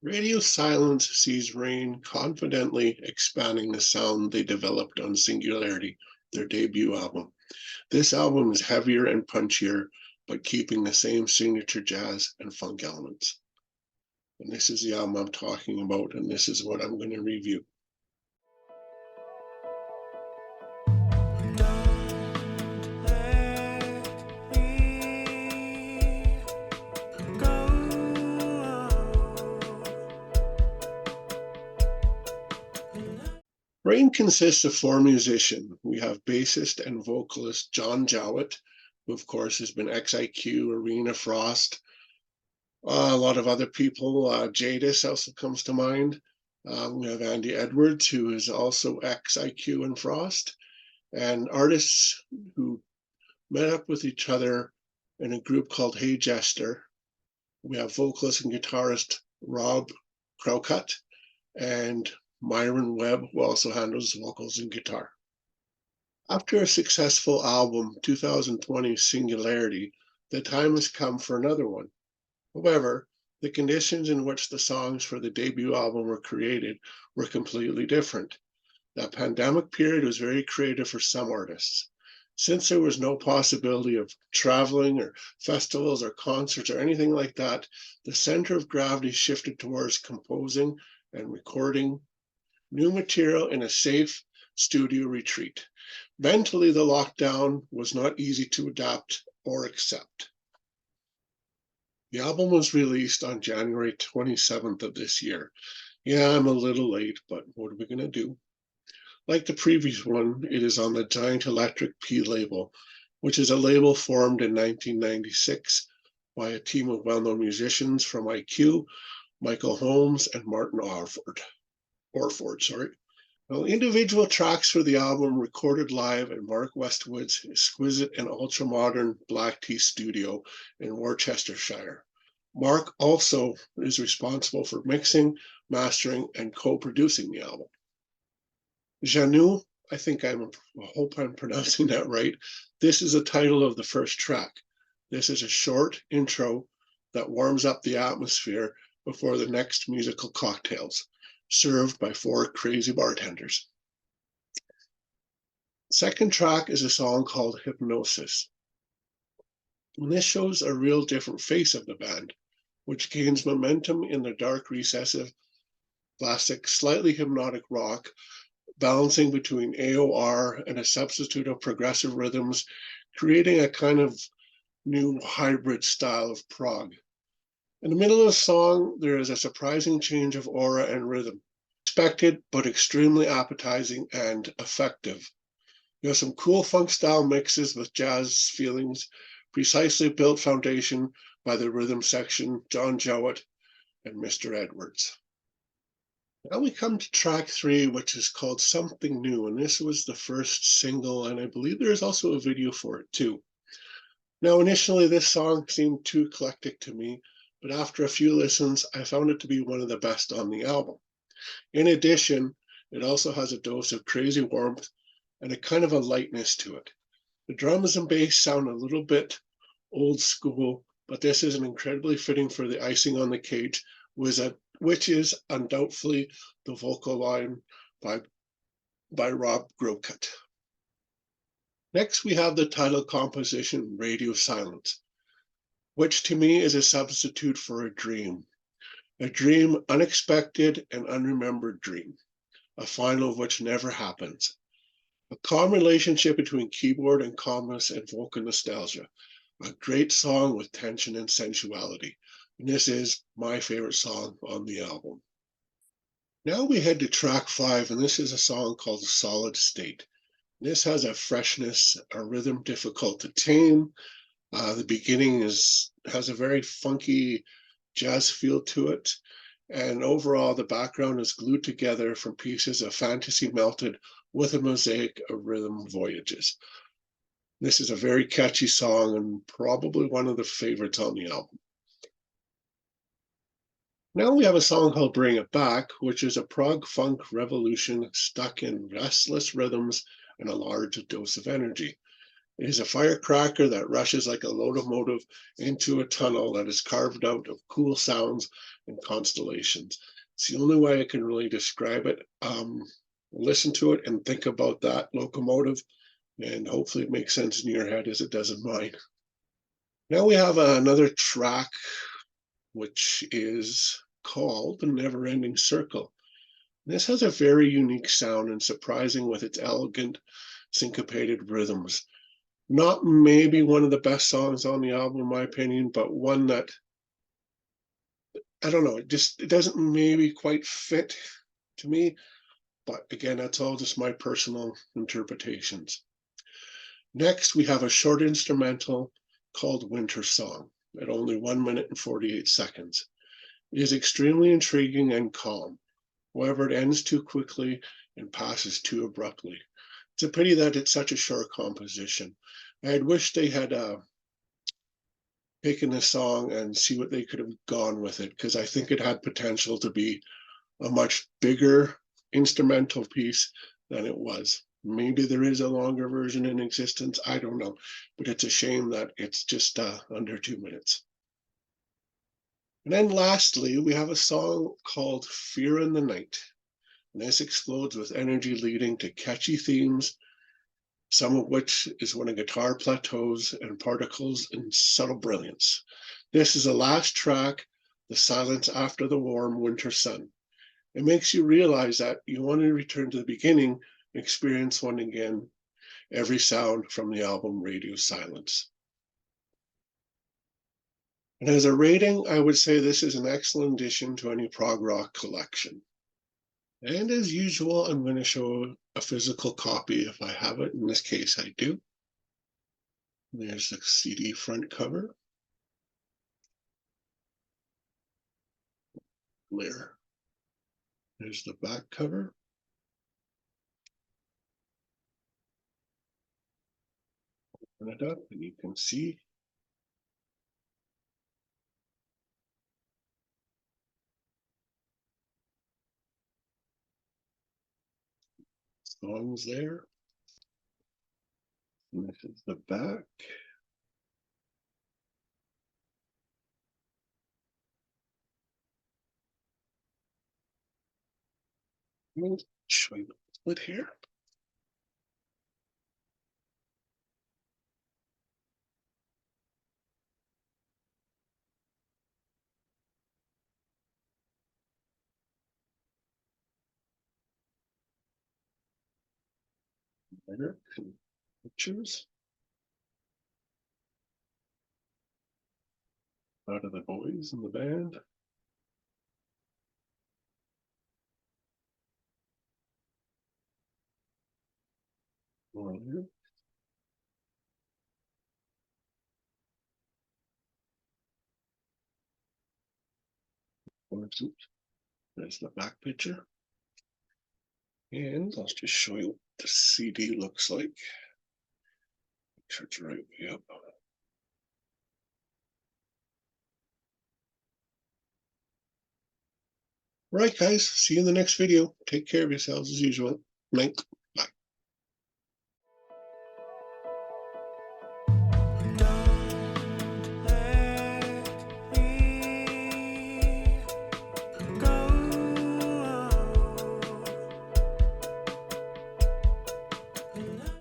Radio silence sees Rain confidently expanding the sound they developed on Singularity, their debut album. This album is heavier and punchier, but keeping the same signature jazz and funk elements. And this is the album I'm talking about, and this is what I'm going to review. Rain consists of four musicians. We have bassist and vocalist John Jowett, who of course has been XIQ, Arena Frost, a lot of other people. Jadis also comes to mind. We have Andy Edwards, who is also XIQ and Frost, and artists who met up with each other in a group called Hey Jester. We have vocalist and guitarist Rob Crocutt and Myron Webb, who also handles vocals and guitar. After a successful album, 2020 Singularity, the time has come for another one. However, the conditions in which the songs for the debut album were created were completely different. That pandemic period was very creative for some artists. Since there was no possibility of traveling or festivals or concerts or anything like that, the center of gravity shifted towards composing and recording new material in a safe studio retreat. Mentally, the lockdown was not easy to adapt or accept. The album was released on January 27th of this year. Yeah, I'm a little late, but what are we going to do? Like the previous one, it is on the Giant Electric P label, which is a label formed in 1996 by a team of well-known musicians from IQ, Michael Holmes, and Martin Orford. Now, individual tracks for the album recorded live at Mark Westwood's exquisite and ultra-modern Black Tea Studio in Worcestershire. Mark also is responsible for mixing, mastering, and co-producing the album. Janu, I hope I'm pronouncing that right. This is the title of the first track. This is a short intro that warms up the atmosphere before the next musical cocktails, served by four crazy bartenders. Second track is a song called Hypnosis. And this shows a real different face of the band, which gains momentum in the dark recessive, classic, slightly hypnotic rock, balancing between AOR and a substitute of progressive rhythms, creating a kind of new hybrid style of prog. In the middle of the song, there is a surprising change of aura and rhythm, expected but extremely appetizing and effective. You have some cool funk style mixes with jazz feelings, precisely built foundation by the rhythm section, John Jowett and Mr. Edwards. Now we come to track 3, which is called Something New, and this was the first single, and I believe there's also a video for it too. Now, initially, this song seemed too eclectic to me, but after a few listens, I found it to be one of the best on the album. In addition, it also has a dose of crazy warmth and a kind of a lightness to it. The drums and bass sound a little bit old school, but this is an incredibly fitting for the icing on the cake, which is undoubtedly the vocal line by Rob Crocutt. Next, we have the title composition, Radio Silence, which to me is a substitute for a dream unexpected and unremembered dream, a final of which never happens. A calm relationship between keyboard and calmness and vocal nostalgia. A great song with tension and sensuality. And this is my favorite song on the album. Now we head to track 5, and this is a song called Solid State. This has a freshness, a rhythm difficult to tame. The beginning has a very funky jazz feel to it. And overall, the background is glued together from pieces of fantasy melted with a mosaic of rhythm voyages. This is a very catchy song and probably one of the favorites on the album. Now we have a song called Bring It Back, which is a prog funk revolution stuck in restless rhythms and a large dose of energy. It is a firecracker that rushes like a locomotive into a tunnel that is carved out of cool sounds and constellations. It's the only way I can really describe it. Listen to it and think about that locomotive, and hopefully it makes sense in your head as it does in mine. Now we have another track, which is called The Never Ending Circle. This has a very unique sound and surprising with its elegant syncopated rhythms. Not maybe one of the best songs on the album, in my opinion, but one that, I don't know, it doesn't maybe quite fit to me. But again, that's all just my personal interpretations. Next, we have a short instrumental called Winter Song at only 1 minute and 48 seconds. It is extremely intriguing and calm. However, it ends too quickly and passes too abruptly. It's a pity that it's such a short composition. I had wished they had taken this song and see what they could have gone with it, because I think it had potential to be a much bigger instrumental piece than it was. Maybe there is a longer version in existence. I don't know, but it's a shame that it's just under 2 minutes. And then lastly, we have a song called Fear in the Night. And this explodes with energy leading to catchy themes, some of which is when a guitar plateaus and particles in subtle brilliance. This is the last track, The Silence After the Warm Winter Sun. It makes you realize that you want to return to the beginning and experience one again, every sound from the album Radio Silence. And as a rating, I would say this is an excellent addition to any prog rock collection. And as usual, I'm going to show a physical copy if I have it. In this case, I do. There's the CD front cover. There. There's the back cover. Open it up and you can see songs there. And this is the back. I'll show you the split here. There, pictures out of the boys in the band. More here. There's the back picture. And I'll just show you what the CD looks like. Make sure it's right way up. Right, guys. See you in the next video. Take care of yourselves as usual. Night.